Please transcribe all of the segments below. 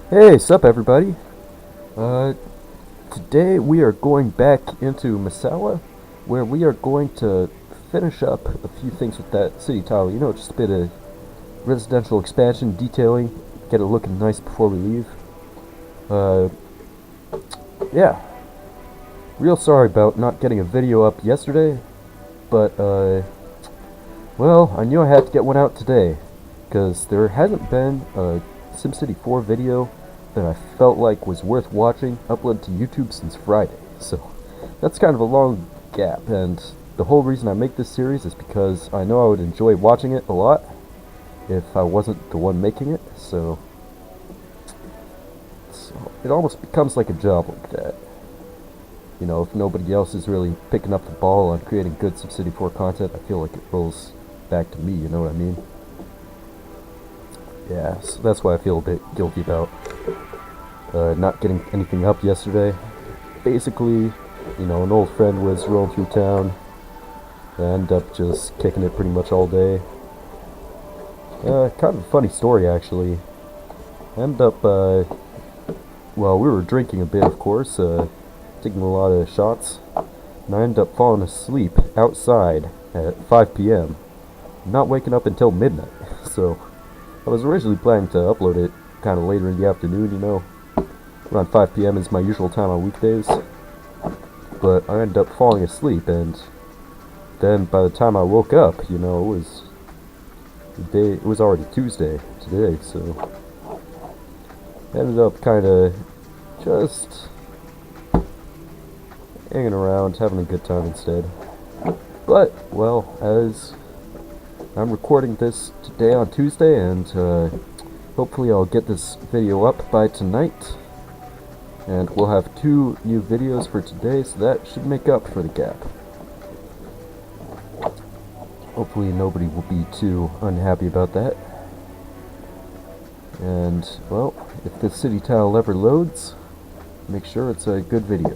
Hey, sup everybody. Uh, Today we are going back into Massawa, where we are going to finish up a few things with that city tile. You know, just a bit of residential expansion, detailing, get it looking nice before we leave. Uh, yeah. Real sorry about not getting a video up yesterday, but, well, I knew I had to get one out today, because there hasn't been a SimCity 4 video that I felt like was worth watching uploaded to YouTube since Friday. So that's kind of a long gap, and the whole reason I make this series is because I know I would enjoy watching it a lot if I wasn't the one making it. So it almost becomes like a job like that. You know, if nobody else is really picking up the ball on creating good SimCity 4 content, I feel like it rolls back to me, you know what I mean? Yeah, so that's why I feel a bit guilty about not getting anything up yesterday. Basically, you know, an old friend was rolling through town. I ended up just kicking it pretty much all day. Kind of a funny story, actually. I ended up, well, we were drinking a bit, of course, taking a lot of shots, and I ended up falling asleep outside at 5 p.m., not waking up until midnight. So I was originally planning to upload it kind of later in the afternoon, you know. Around 5 p.m. is my usual time on weekdays. But I ended up falling asleep, and then by the time I woke up, you know, it was already Tuesday today, so I ended up kind of just hanging around, having a good time instead. But, well, as I'm recording this today on Tuesday, and hopefully I'll get this video up by tonight. And we'll have 2 new videos for today, so that should make up for the gap. Hopefully nobody will be too unhappy about that. And, well, if the city tile ever loads, make sure it's a good video.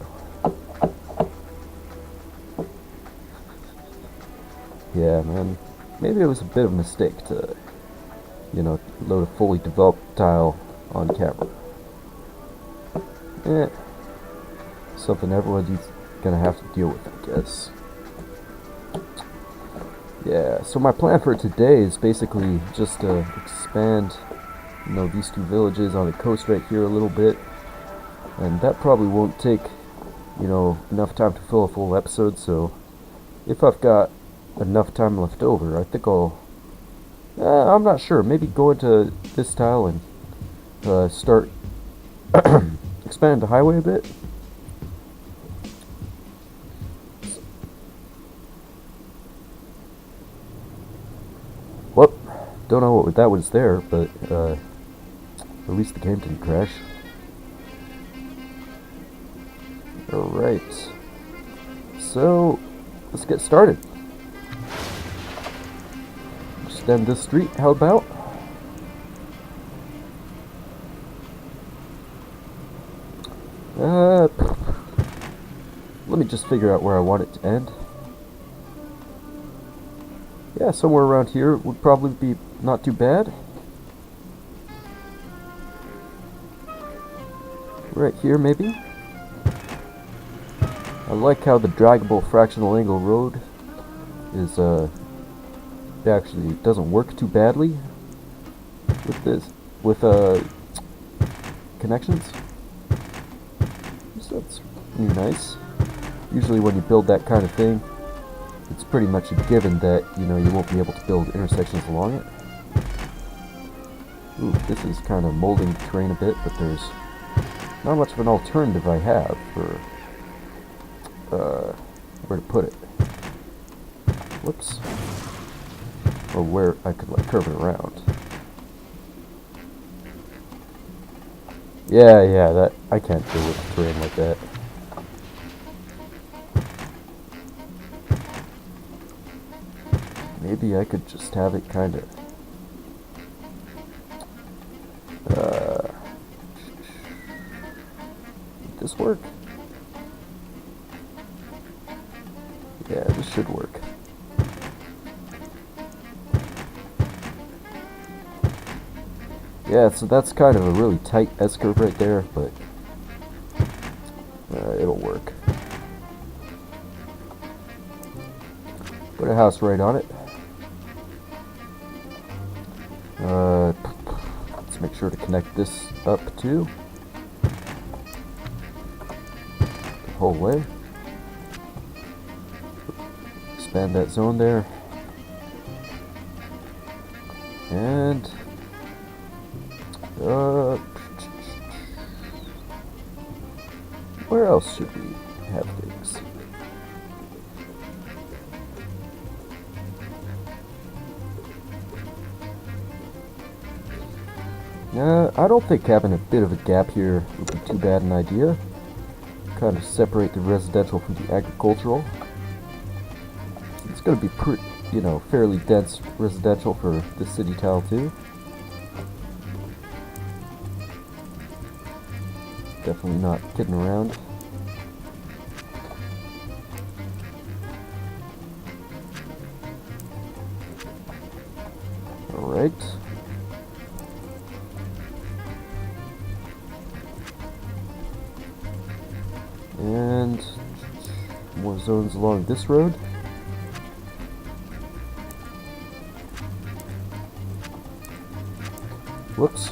Yeah, man, maybe it was a bit of a mistake to, you know, load a fully developed tile on camera. Something everyone's gonna have to deal with, I guess. Yeah, so my plan for today is basically just to expand, you know, these 2 villages on the coast right here a little bit. And that probably won't take, you know, enough time to fill a full episode, so if I've got enough time left over, I think I'm not sure, maybe go into this tile and start expand the highway a bit. Well, don't know what that was there, but at least the game didn't crash. Alright, so let's get started. Extend this street, how about? Let me just figure out where I want it to end. Yeah, somewhere around here would probably be not too bad. Right here, maybe. I like how the draggable fractional angle road is, it actually doesn't work too badly with connections. So that's pretty nice. Usually when you build that kind of thing, it's pretty much a given that, you know, you won't be able to build intersections along it. Ooh, this is kind of molding the terrain a bit, but there's not much of an alternative I have for where to put it. Whoops. Or where I could, like, curve it around. Yeah, that I can't deal with terrain like that. Maybe I could just have it kind of would this work? Yeah, this should work. Yeah, so that's kind of a really tight S-curve right there, but it'll work. Put a house right on it. Let's make sure to connect this up too. The whole way. Expand that zone there. And where else should we have things? I don't think having a bit of a gap here would be too bad an idea. Kind of separate the residential from the agricultural. It's going to be pretty, fairly dense residential for the city tile too. Definitely not kidding around. Alright. And more zones along this road. Whoops.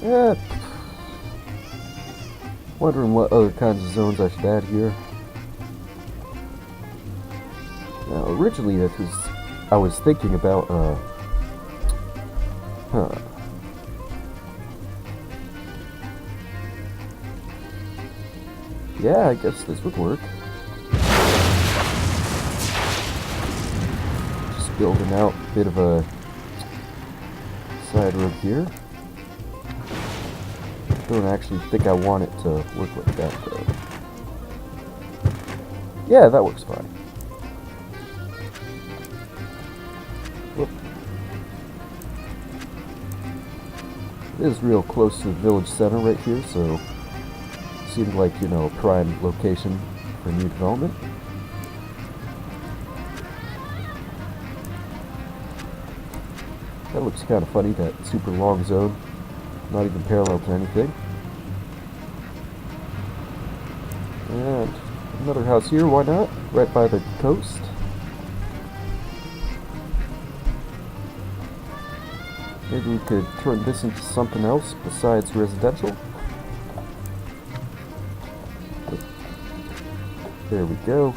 Yeah. Wondering what other kinds of zones I should add here. Now, originally I was thinking about, yeah, I guess this would work. Just building out a bit of a side road here. Don't actually think I want it to work like that, though. Yeah, that works fine. Whoop. It is real close to the village center right here, so seemed like, a prime location for new development. That looks kind of funny, that super long zone. Not even parallel to anything. And another house here, why not? Right by the coast. Maybe we could turn this into something else besides residential. There we go.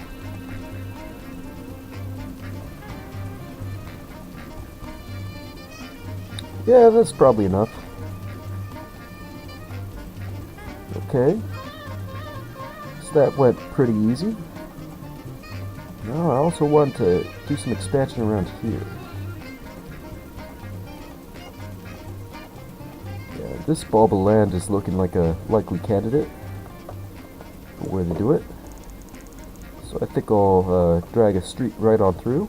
Yeah, that's probably enough. Okay. So that went pretty easy. Now I also want to do some expansion around here. Yeah, this bulb of land is looking like a likely candidate for where to do it. So I think I'll drag a street right on through.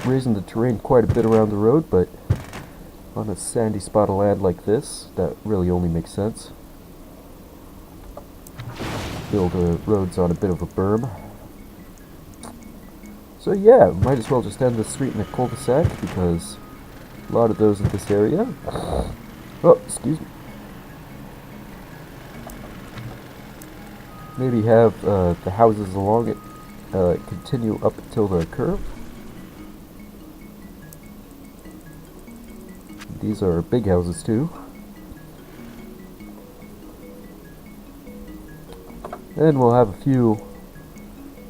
Raising the terrain quite a bit around the road, but on a sandy spot of land like this, that really only makes sense. Build roads on a bit of a berm. So yeah, might as well just end the street in a cul-de-sac, because a lot of those in this area. Oh, excuse me. Maybe have the houses along it continue up until the curve. These are big houses too. And we'll have a few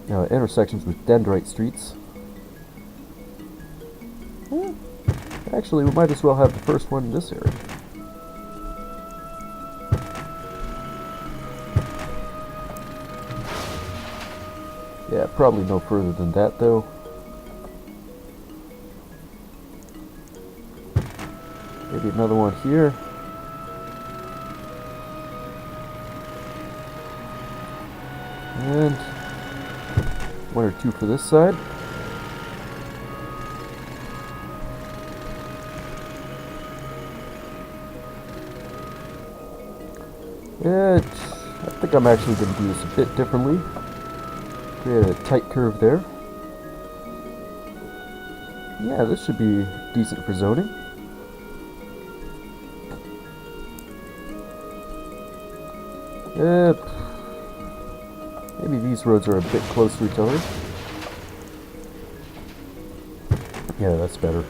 intersections with dendrite streets. Actually, we might as well have the first one in this area. Yeah, probably no further than that though. Maybe another one here. And One or two for this side. Yeah, I think I'm actually going to do this a bit differently. Create a tight curve there. Yeah, this should be decent for zoning. Maybe these roads are a bit close to each other. Yeah, that's better.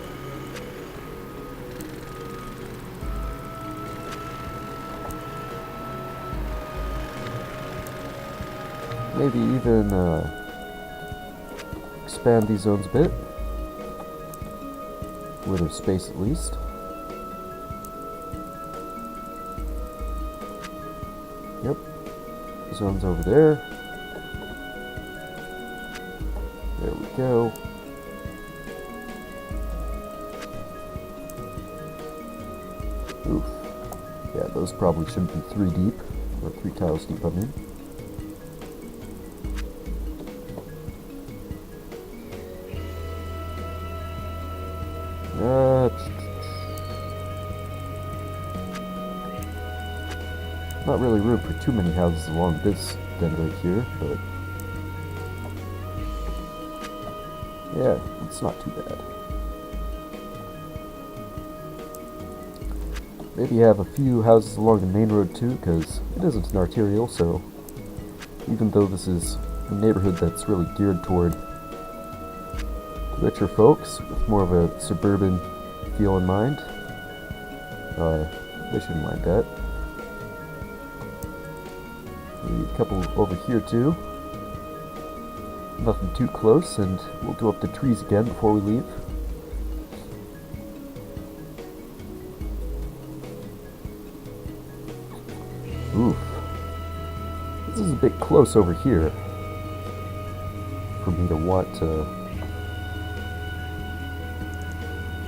Maybe even expand these zones a bit. Width of space at least. Yep. Zones over there. There we go. Oof. Yeah, those probably shouldn't be 3 deep. Or 3 tiles deep, I mean. Not really room for too many houses along this bend right here, but yeah, it's not too bad. Maybe have a few houses along the main road too, because it isn't an arterial, so even though this is a neighborhood that's really geared toward richer folks with more of a suburban feel in mind, they shouldn't mind that. Maybe a couple over here too. Nothing too close, and we'll do up the trees again before we leave. Oof. This is a bit close over here for me to want to...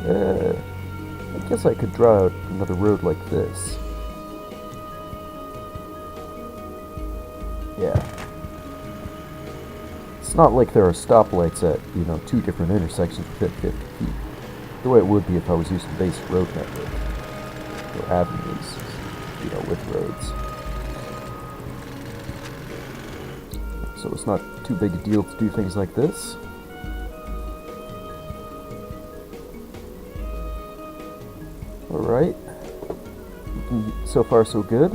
I guess I could draw out another road like this. Yeah. It's not like there are stoplights at, 2 different intersections within 50 feet. The way it would be if I was using the basic road network. Or avenues, with roads. So it's not too big a deal to do things like this. Alright. So far so good.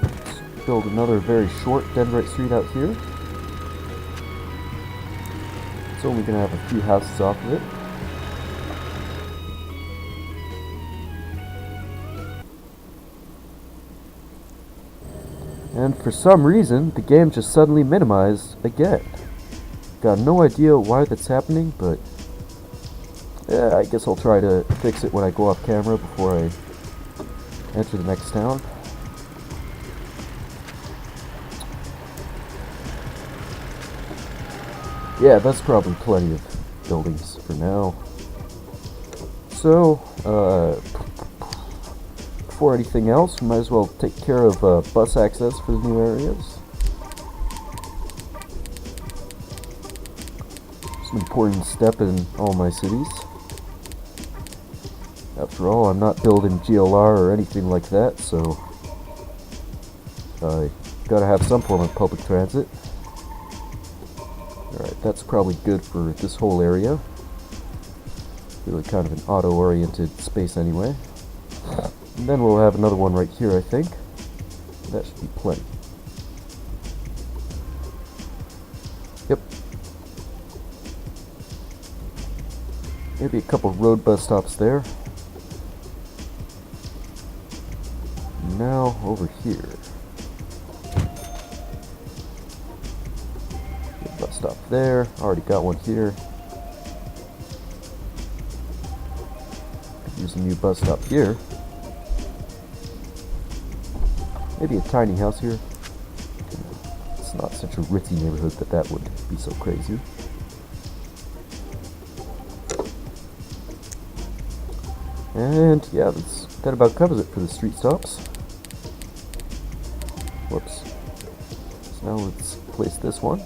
Let's build another very short dendrite street out here. It's only going to have a few houses off of it. And for some reason, the game just suddenly minimized again. Got no idea why that's happening, but yeah, I guess I'll try to fix it when I go off camera before I enter the next town. Yeah, that's probably plenty of buildings for now. So, before anything else, we might as well take care of bus access for the new areas. It's an important step in all my cities. After all, I'm not building GLR or anything like that, so I gotta have some form of public transit. Alright, that's probably good for this whole area. Really kind of an auto-oriented space anyway. And then we'll have another one right here, I think. That should be plenty. Yep. Maybe a couple road bus stops there. Now, over here. Good bus stop there. Already got one here. Could use a new bus stop here. Maybe a tiny house here. It's not such a ritzy neighborhood that would be so crazy. And yeah, that about covers it for the street stops. Whoops. So now let's place this one.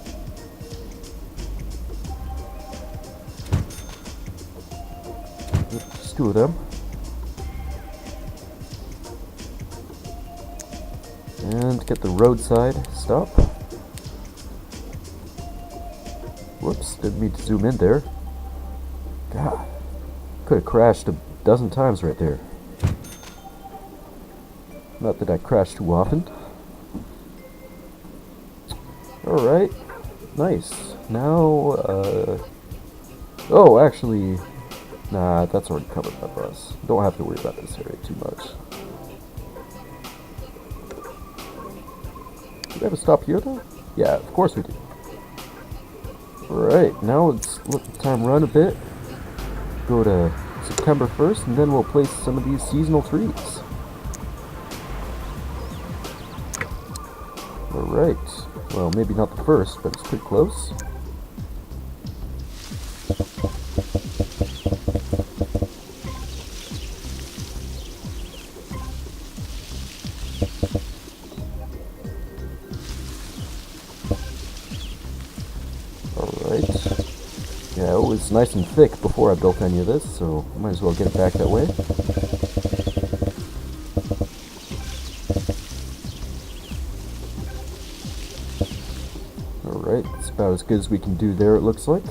Just two of them. And get the roadside stop. Whoops, didn't mean to zoom in there. God, could have crashed a dozen times right there. Not that I crash too often. Alright, nice. Now, oh, actually, nah, that's already covered by bus. Don't have to worry about this area too much. Do we have a stop here, though? Yeah, of course we do. Alright, now let's let the time run a bit. Go to September 1st, and then we'll place some of these seasonal trees. Alright, well, maybe not the first, but it's pretty close. Alright. Yeah, it was nice and thick before I built any of this, so I might as well get it back that way. Alright, it's about as good as we can do there, it looks like.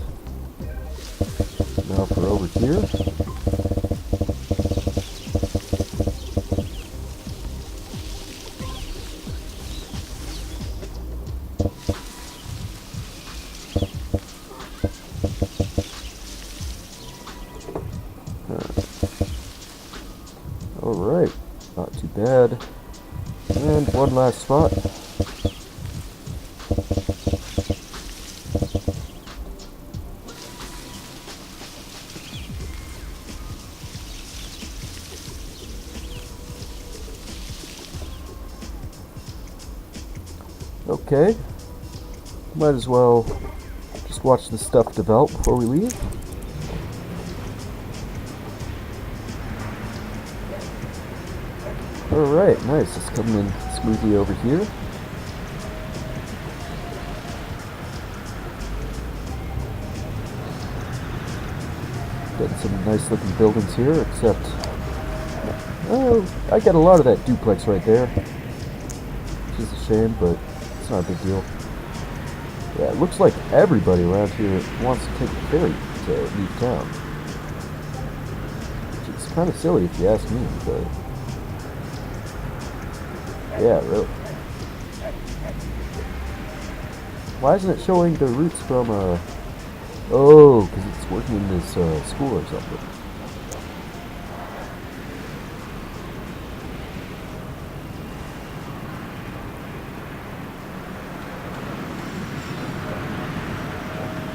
Now for over here. Alright, not too bad. And one last spot. Okay, might as well just watch this stuff develop before we leave. Alright, nice, it's coming in smoothly over here. Getting some nice looking buildings here, except, oh, I get a lot of that duplex right there. Which is a shame, but it's not a big deal. Yeah, it looks like everybody around here wants to take the ferry to leave town. Which is kind of silly if you ask me, but yeah, really. Why isn't it showing the routes from, oh, because it's working in this, school or something.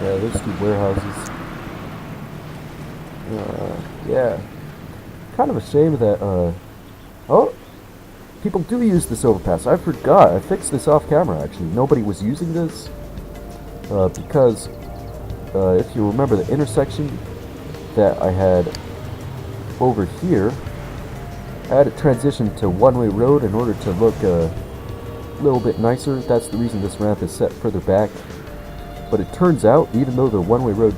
Yeah, there's two warehouses. Yeah. Kind of a shame that, oh! People do use this overpass. I forgot. I fixed this off camera, actually. Nobody was using this. Because, if you remember the intersection that I had over here, I had it transition to one-way road in order to look a little bit nicer. That's the reason this ramp is set further back. But it turns out, even though the one-way road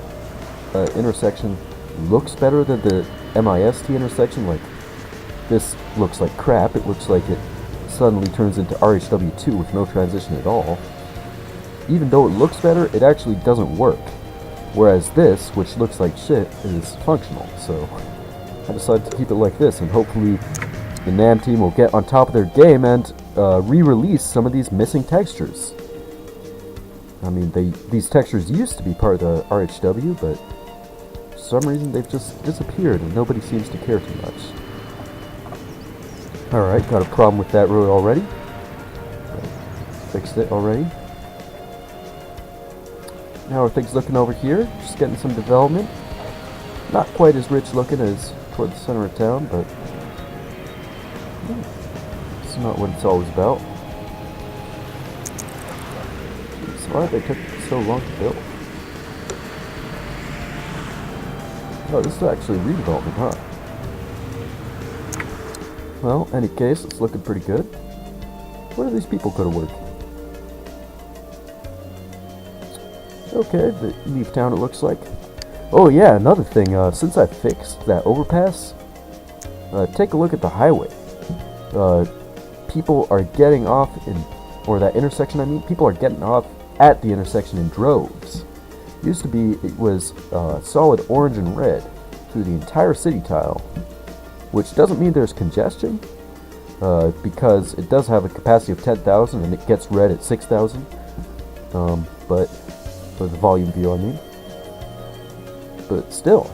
intersection looks better than the MIST intersection, like this looks like crap. It looks like it suddenly turns into RHW2 with no transition at all. Even though it looks better, it actually doesn't work. Whereas this, which looks like shit, is functional. So I decided to keep it like this, and hopefully the NAM team will get on top of their game and re-release some of these missing textures. I mean, these textures used to be part of the RHW, but for some reason they've just disappeared and nobody seems to care too much. Alright, got a problem with that road already. Fixed it already. How are things looking over here? Just getting some development. Not quite as rich looking as toward the center of town, but it's not what it's always about. Jeez, why they took so long to build? Oh, this is actually redevelopment, huh? Well, any case, it's looking pretty good. Where do these people go to work? Okay, the leave town it looks like. Oh yeah, another thing, since I fixed that overpass, take a look at the highway. People are getting off or that intersection I mean, people are getting off at the intersection in droves. Used to be, it was solid orange and red through the entire city tile, which doesn't mean there's congestion, because it does have a capacity of 10,000 and it gets red at 6,000, but for the volume view I mean. But still,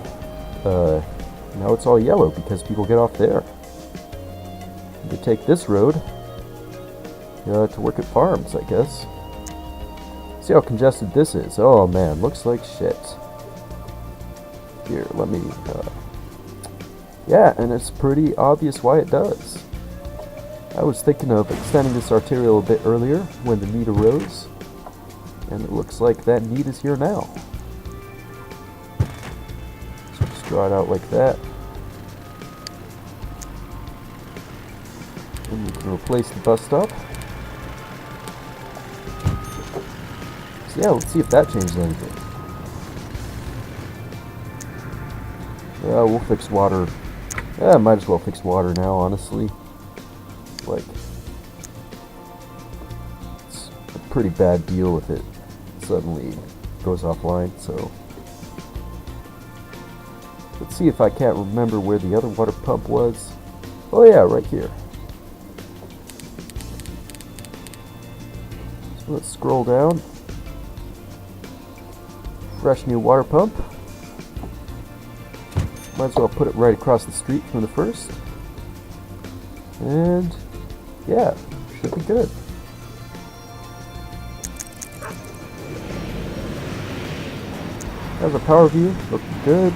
now it's all yellow because people get off there. They take this road to work at farms, I guess. See how congested this is. Oh man, looks like shit. Here, let me... yeah, and it's pretty obvious why it does. I was thinking of extending this arterial a bit earlier when the need arose, and it looks like that need is here now. So just draw it out like that. And we can replace the bus stop. So yeah, let's see if that changes anything. Yeah, we'll fix water. Yeah, might as well fix water now, honestly. Like, it's a pretty bad deal if it suddenly goes offline, so. Let's see if I can't remember where the other water pump was. Oh yeah, right here. So let's scroll down. Fresh new water pump. Might as well put it right across the street from the first. And yeah, should be good. How's our power view? Looking good.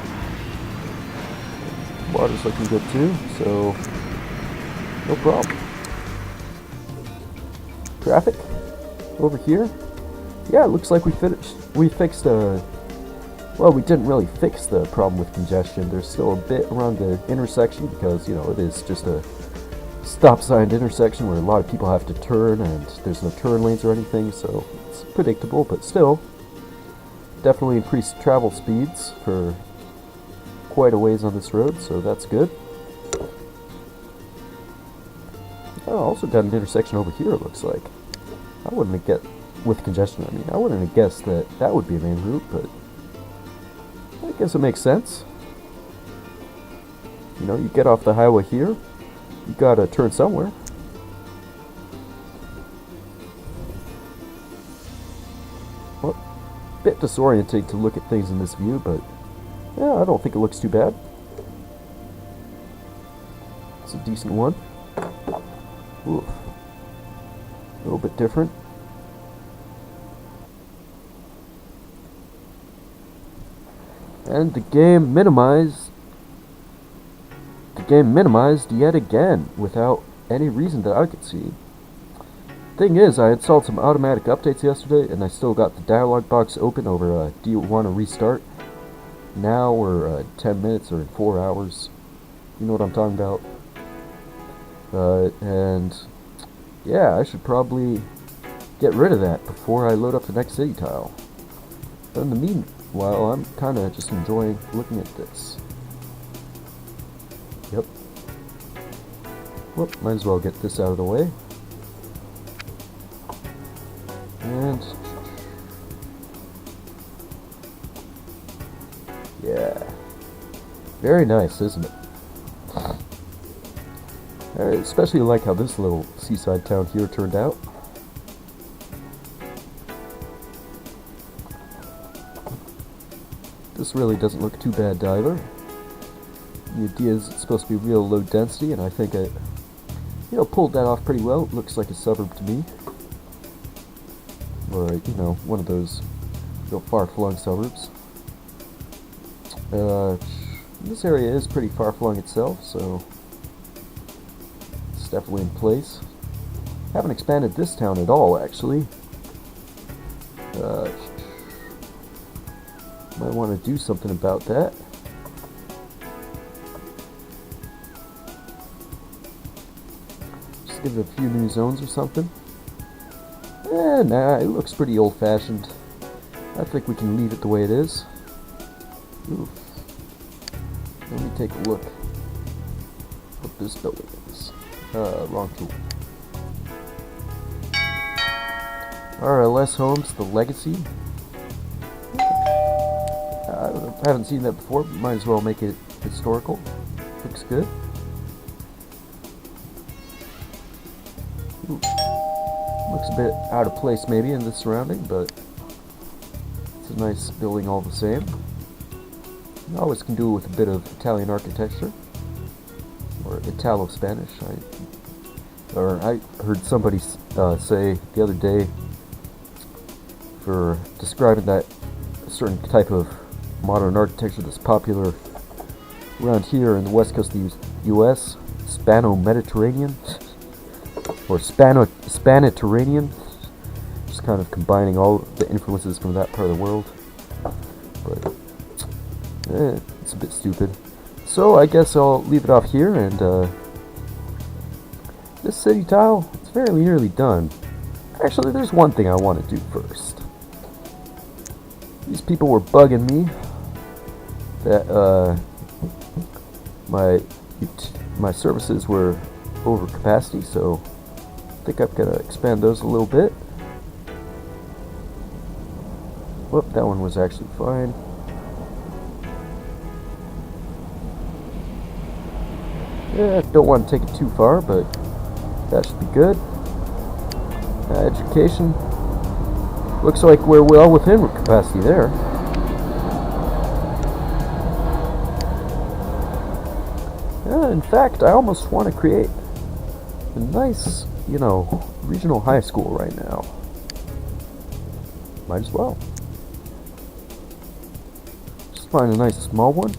Water's looking good too, so no problem. Traffic over here. Yeah, it looks like we fixed well, we didn't really fix the problem with congestion. There's still a bit around the intersection because, you know, it is just a stop signed intersection where a lot of people have to turn and there's no turn lanes or anything, so it's predictable, but still definitely increased travel speeds for quite a ways on this road, so that's good. Oh, also got an intersection over here, it looks like. I wouldn't have guessed, with congestion I mean, I wouldn't have guessed that that would be a main route, but I guess it makes sense. You know, you get off the highway here, you gotta turn somewhere. Well, a bit disorienting to look at things in this view, but yeah, I don't think it looks too bad. It's a decent one. Oof. A little bit different. And the game minimized yet again without any reason that I could see. Thing is, I installed some automatic updates yesterday and I still got the dialog box open over do you want to restart now or 10 minutes or in 4 hours. You know what I'm talking about. And yeah, I should probably get rid of that before I load up the next city tile. But in the meanwhile, I'm kind of just enjoying looking at this. Yep. Well, might as well get this out of the way. And yeah, very nice, isn't it? I especially like how this little seaside town here turned out. This really doesn't look too bad either. The idea is it's supposed to be real low density, and I think I, pulled that off pretty well. It looks like a suburb to me. Or, one of those real far-flung suburbs. This area is pretty far-flung itself, so it's definitely in place. Haven't expanded this town at all, actually. Might want to do something about that. Just give it a few new zones or something. Nah, it looks pretty old-fashioned. I think we can leave it the way it is. Ooh. Let me take a look what this building is. Wrong tool. RLS Homes, the Legacy. I haven't seen that before, but might as well make it historical. Looks good. Ooh. Looks a bit out of place maybe in the surrounding, but it's a nice building all the same. You always can do it with a bit of Italian architecture, or Italo-Spanish. I heard somebody say the other day, for describing that a certain type of modern architecture that's popular around here in the west coast of the U.S., Spano-Mediterranean, or Spaniterranean, just kind of combining all the influences from that part of the world. But it's a bit stupid. So I guess I'll leave it off here, and this city tile, it's fairly nearly done. Actually, there's one thing I want to do first. These people were bugging me that my services were over capacity, so I think I'm gonna expand those a little bit. Whoop, that one was actually fine. Yeah, don't want to take it too far, but that should be good. Education. Looks like we're well within capacity there. In fact, I almost want to create a nice, regional high school right now. Might as well. Just find a nice small one.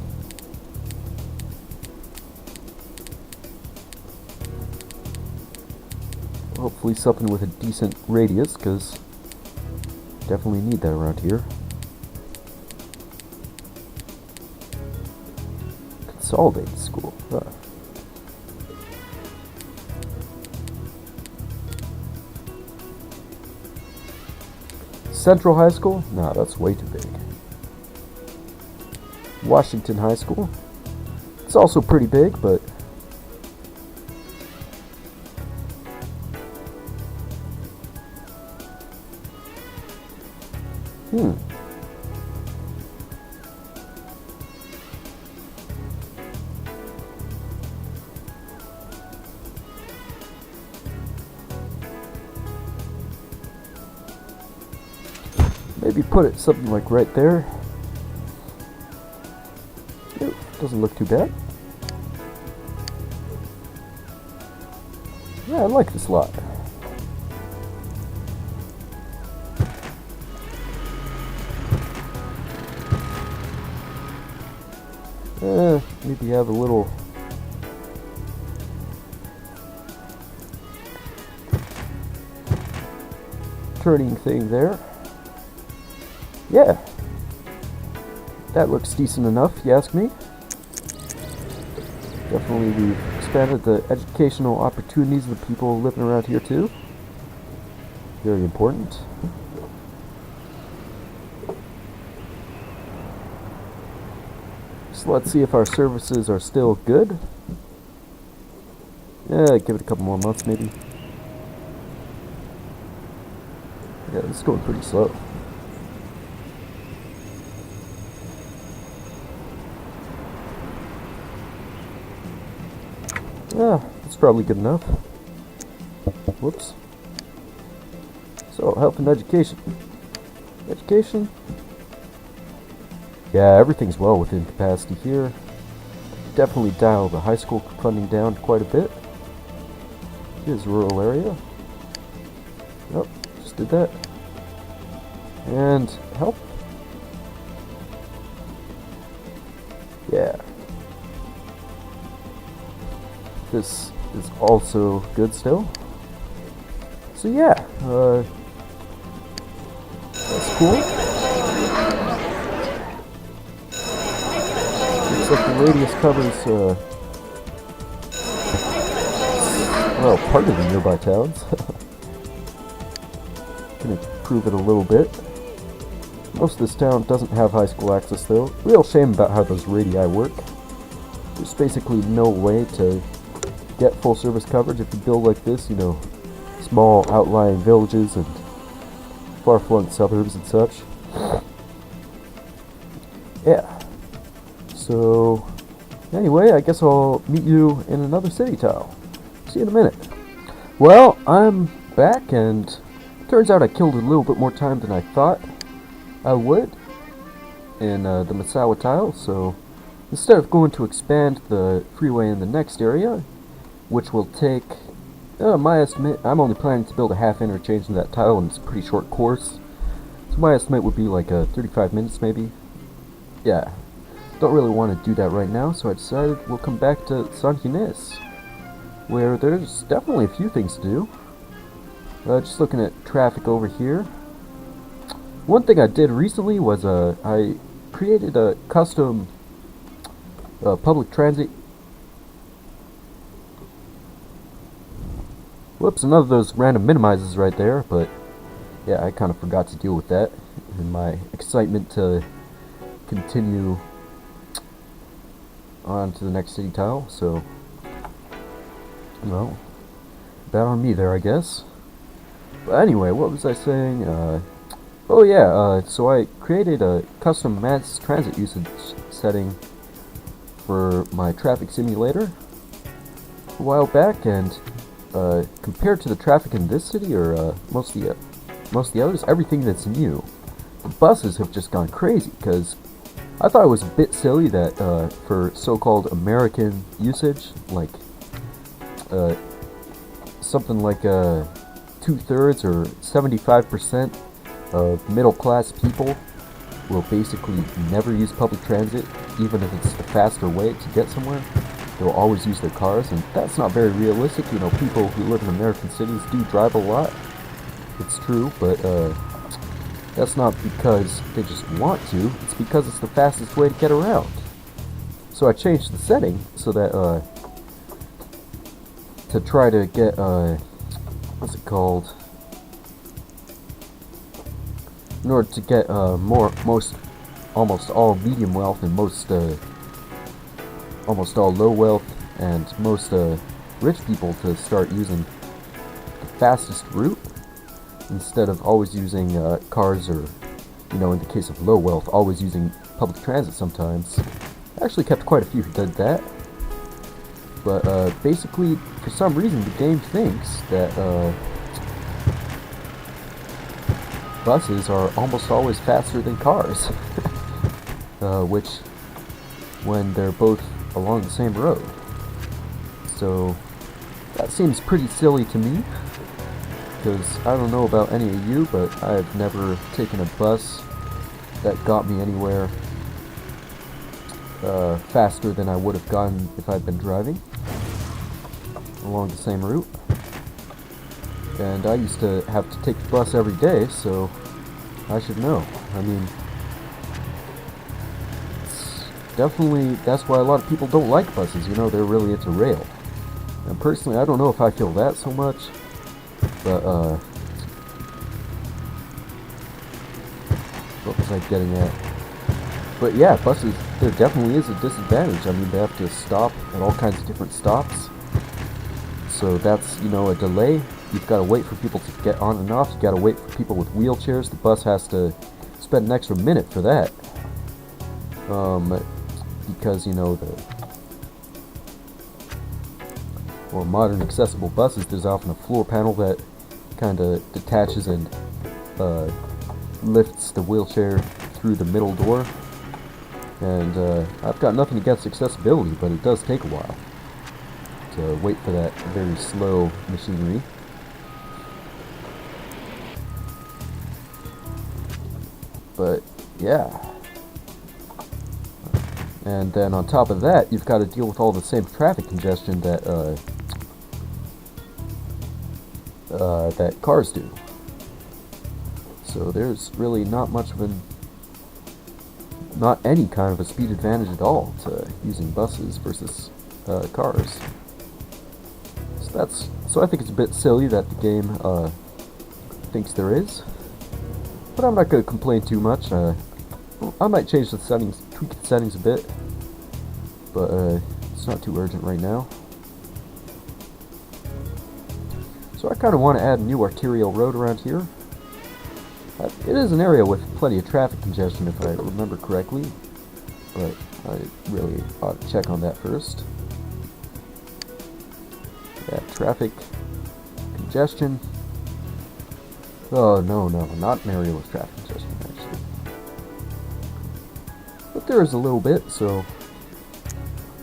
Hopefully something with a decent radius, because definitely need that around here. Consolidated school. Central High School? No, that's way too big. Washington High School. It's also pretty big, but maybe put it something like right there. Ooh, doesn't look too bad. Yeah, I like this lot. Maybe have a little turning thing there. Yeah, that looks decent enough, if you ask me. Definitely we've expanded the educational opportunities of the people living around here too. Very important. So let's see if our services are still good. Yeah, give it a couple more months maybe. Yeah, it's going pretty slow. Yeah, that's probably good enough. Whoops. So, health and education. Education. Yeah, everything's well within capacity here. Definitely dial the high school funding down quite a bit. Here's a rural area. Yep, just did that. And health. Yeah. This is also good still. So yeah, that's cool. Looks like the radius covers well, part of the nearby towns. Can improve it a little bit. Most of this town doesn't have high school access though. Real shame about how those radii work. There's basically no way to get full service coverage if you build like this, you know, small outlying villages and far-flung suburbs and such. Yeah. So, anyway, I guess I'll meet you in another city tile. See you in a minute. Well, I'm back, and turns out I killed a little bit more time than I thought I would in the Massawa tile, so instead of going to expand the freeway in the next area, which will take, my estimate, I'm only planning to build a half interchange in that tile, and it's a pretty short course, so my estimate would be like 35 minutes maybe. Yeah, don't really want to do that right now, so I decided we'll come back to Ginés, where there's definitely a few things to do. Just looking at traffic over here. One thing I did recently was I created a custom public transit. Whoops, another of those random minimizes right there, but yeah, I kind of forgot to deal with that in my excitement to continue on to the next city tile, so, well, bad on me there, I guess. But anyway, what was I saying? Oh yeah, so I created a custom mass transit usage setting for my traffic simulator a while back, and compared to the traffic in this city, or most of the others, everything that's new, the buses have just gone crazy, because I thought it was a bit silly that for so-called American usage, like something like 2/3 or 75% of middle-class people will basically never use public transit, even if it's the faster way to get somewhere. They'll always use their cars, and that's not very realistic. You know, people who live in American cities do drive a lot. It's true, but that's not because they just want to. It's because it's the fastest way to get around. So I changed the setting so that to try to get what's it called? In order to get almost all medium wealth and almost all low wealth and most rich people to start using the fastest route instead of always using cars, or, you know, in the case of low wealth, always using public transit sometimes. I actually kept quite a few who did that. But basically, for some reason, the game thinks that buses are almost always faster than cars, which, when they're both along the same road. So that seems pretty silly to me, because I don't know about any of you, but I've never taken a bus that got me anywhere faster than I would have gotten if I'd been driving along the same route. And I used to have to take the bus every day, so I should know. I mean, it's definitely, that's why a lot of people don't like buses, you know, they're really into rail. And personally, I don't know if I feel that so much, but, what was I getting at? But yeah, buses, there definitely is a disadvantage. I mean, they have to stop at all kinds of different stops. So that's, you know, a delay. You've got to wait for people to get on and off. You've got to wait for people with wheelchairs. The bus has to spend an extra minute for that. Because, you know, the more modern accessible buses, there's often a floor panel that kind of detaches and lifts the wheelchair through the middle door. And I've got nothing against accessibility, but it does take a while to wait for that very slow machinery. But yeah, and then on top of that, you've got to deal with all the same traffic congestion that that cars do. So there's really not much of not any kind of a speed advantage at all to using buses versus cars. So that's So I think it's a bit silly that the game thinks there is. But I'm not going to complain too much. I might change the settings, tweak the settings a bit. But it's not too urgent right now. So I kind of want to add a new arterial road around here. It is an area with plenty of traffic congestion if I remember correctly. But I really ought to check on that first. Yeah, traffic congestion. Oh, no, not an area with traffic congestion, actually. But there is a little bit, so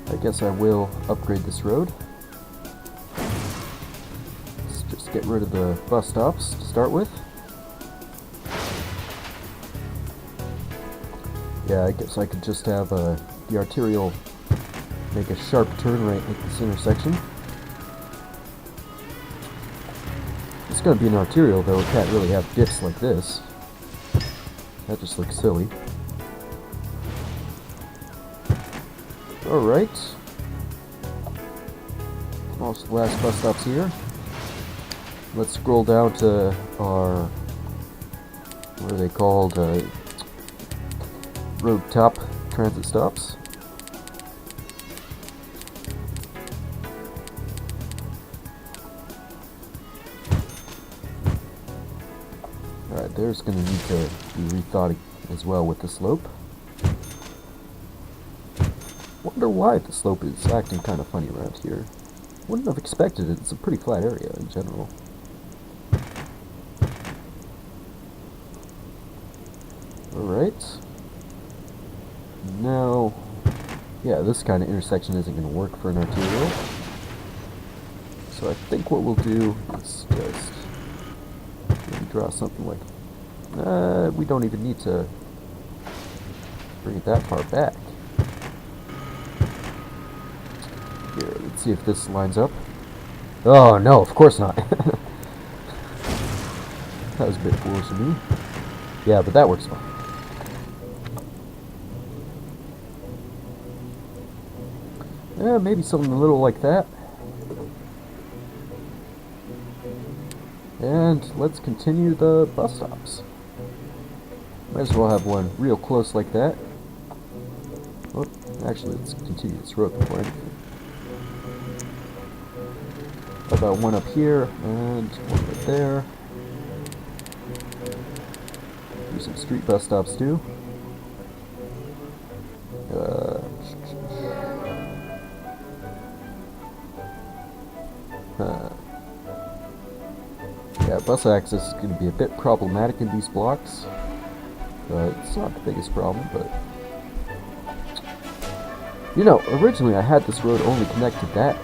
I guess I will upgrade this road. Let's just get rid of the bus stops to start with. Yeah, I guess I could just have the arterial make a sharp turn right at this intersection. It's going to be an arterial, though. It can't really have dips like this. That just looks silly. Alright. Almost the last bus stops here. Let's scroll down to our... what are they called? Road top transit stops. Alright, there's going to need to be rethought as well with the slope. Wonder why the slope is acting kind of funny around here. Wouldn't have expected it. It's a pretty flat area in general. Alright. Now, yeah, this kind of intersection isn't going to work for an arterial. So I think what we'll do is just maybe draw something like... we don't even need to bring it that far back. Here, let's see if this lines up. Oh, no, of course not. That was a bit foolish of me. Yeah, but that works fine. Yeah, maybe something a little like that. And let's continue the bus stops. Might as well have one real close like that. Oh, actually, let's continue this road before anything. How about one up here and one right there. Do some street bus stops too. Yeah, bus access is going to be a bit problematic in these blocks. It's not the biggest problem, but... You know, originally I had this road only connect to that,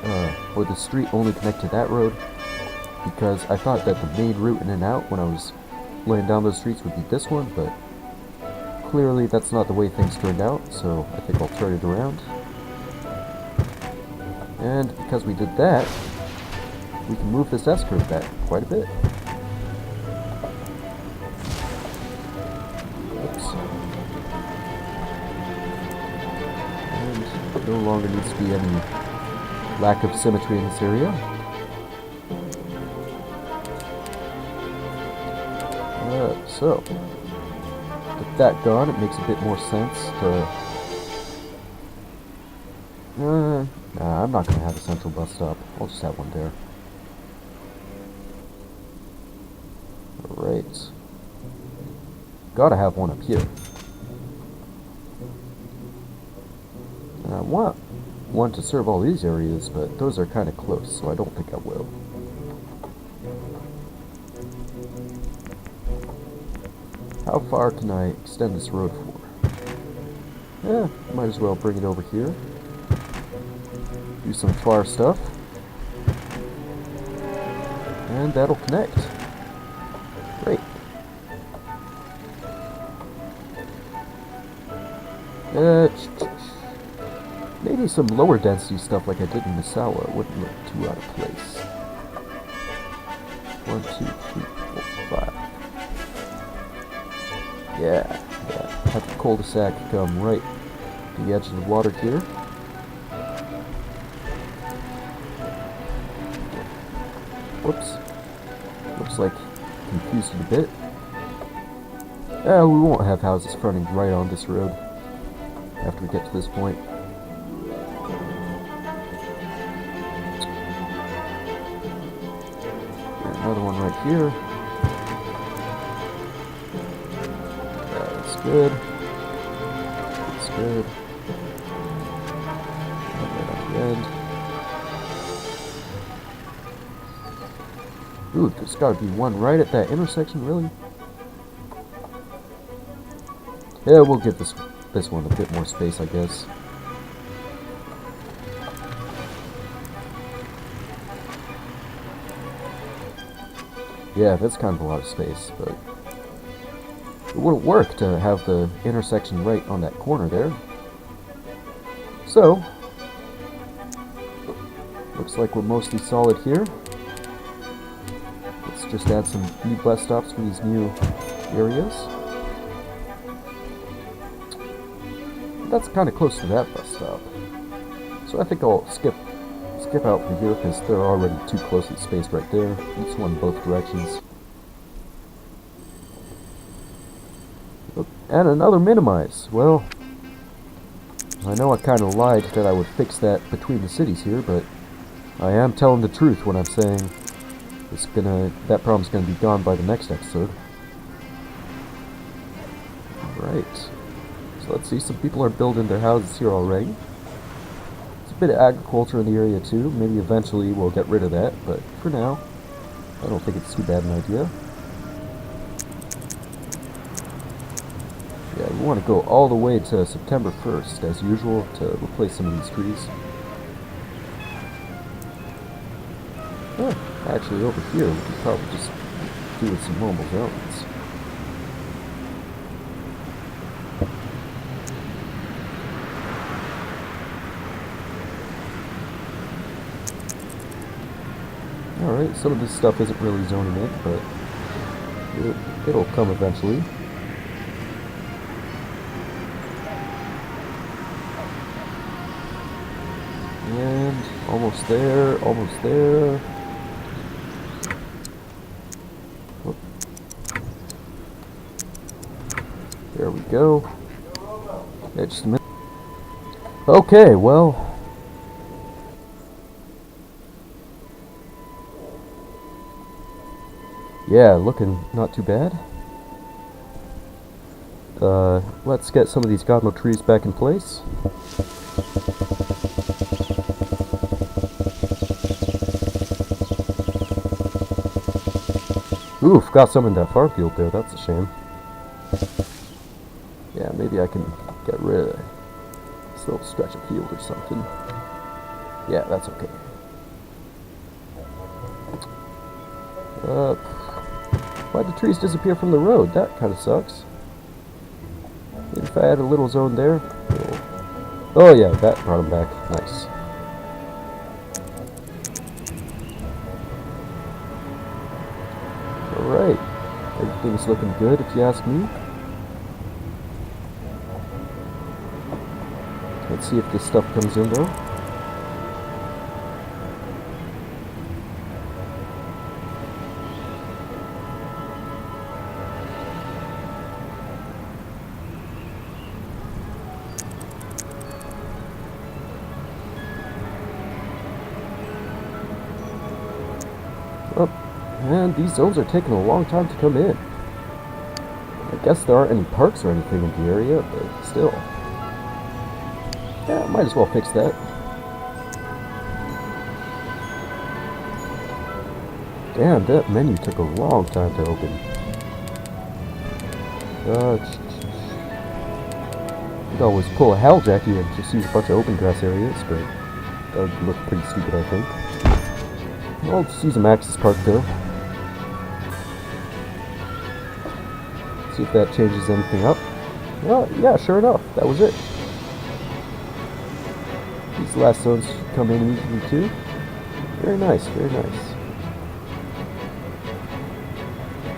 or the street only connect to that road, because I thought that the main route in and out when I was laying down those streets would be this one, but clearly that's not the way things turned out, so I think I'll turn it around. And because we did that, we can move this S-curve back quite a bit. No longer needs to be any lack of symmetry in this area. So, with that gone, it makes a bit more sense to... nah, I'm not going to have a central bus stop. I'll just have one there. Alright. Gotta have one up here. And I want one to serve all these areas, but those are kind of close, so I don't think I will. How far can I extend this road for? Might as well bring it over here. Do some far stuff. And that'll connect. Great. Maybe some lower density stuff like I did in Massawa wouldn't look too out of place. 1, 2, 3, 4, 5. Yeah. Have the cul-de-sac come right to the edge of the water here. Whoops. Looks like confused it a bit. We won't have houses fronting right on this road after we get to this point. Another one right here. That's good. That's good. Right at the end. Ooh, there's gotta be one right at that intersection, really? Yeah, we'll give this one a bit more space, I guess. Yeah, that's kind of a lot of space, but it wouldn't work to have the intersection right on that corner there. So, looks like we're mostly solid here. Let's just add some new bus stops for these new areas. That's kind of close to that bus stop. So I think I'll skip out from here because they're already too closely spaced right there. Each one in both directions. And another minimize. Well, I know I kind of lied that I would fix that between the cities here, but I am telling the truth when I'm saying that problem's gonna be gone by the next episode. Alright. So let's see, some people are building their houses here already. A bit of agriculture in the area too. Maybe eventually we'll get rid of that, but for now, I don't think it's too bad an idea. Yeah, we want to go all the way to September 1st, as usual, to replace some of these trees. Oh, actually over here, we could probably just do with some normal zones. Alright, some of this stuff isn't really zoning in, but it'll come eventually. And almost there, almost there. Whoop. There we go. Yeah, just a minute. Okay, well. Yeah, looking not too bad. Let's get some of these godmo trees back in place. Ooh, got some in that far field there, that's a shame. Yeah, maybe I can get rid of this little stretch of field or something. Yeah, that's okay. Why'd the trees disappear from the road? That kind of sucks. Maybe if I had a little zone there. Oh yeah, that brought them back. Nice. Alright. Everything's looking good if you ask me. Let's see if this stuff comes in though. And these zones are taking a long time to come in. I guess there aren't any parks or anything in the area, but still. Yeah, might as well fix that. Damn, that menu took a long time to open. You'd always pull a Howljacky and just use a bunch of open grass areas, but that would look pretty stupid, I think. I'll just use a Max's Park though. See if that changes anything up. Well, yeah, sure enough, that was it. These last zones should come in easily too. Very nice, very nice.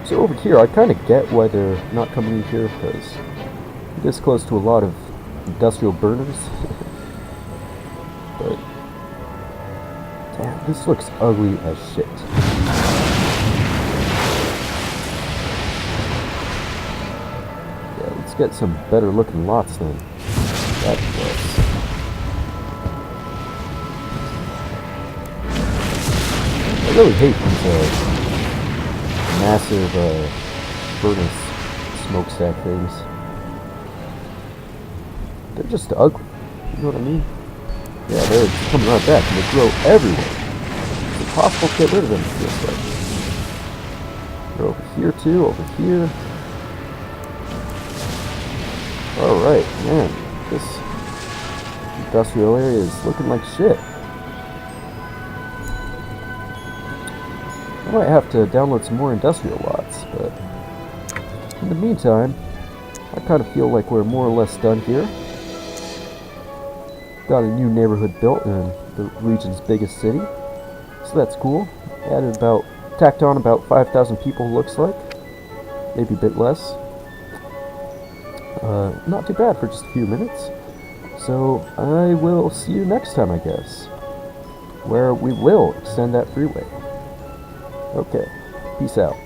So over here, I kind of get why they're not coming in here, because this close to a lot of industrial burners. But damn, this looks ugly as shit. get some better looking lots than that was. I really hate these massive furnace smokestack things. They're just ugly. You know what I mean? Yeah, they're just coming right back and they grow everywhere. It's impossible to get rid of them, it feels like. They're over here too, over here. Alright, man. This industrial area is looking like shit. I might have to download some more industrial lots, but in the meantime, I kind of feel like we're more or less done here. Got a new neighborhood built in the region's biggest city, so that's cool. Tacked on about 5,000 people, looks like. Maybe a bit less. Not too bad for just a few minutes. So I will see you next time, I guess, where we will extend that freeway. Okay, peace out.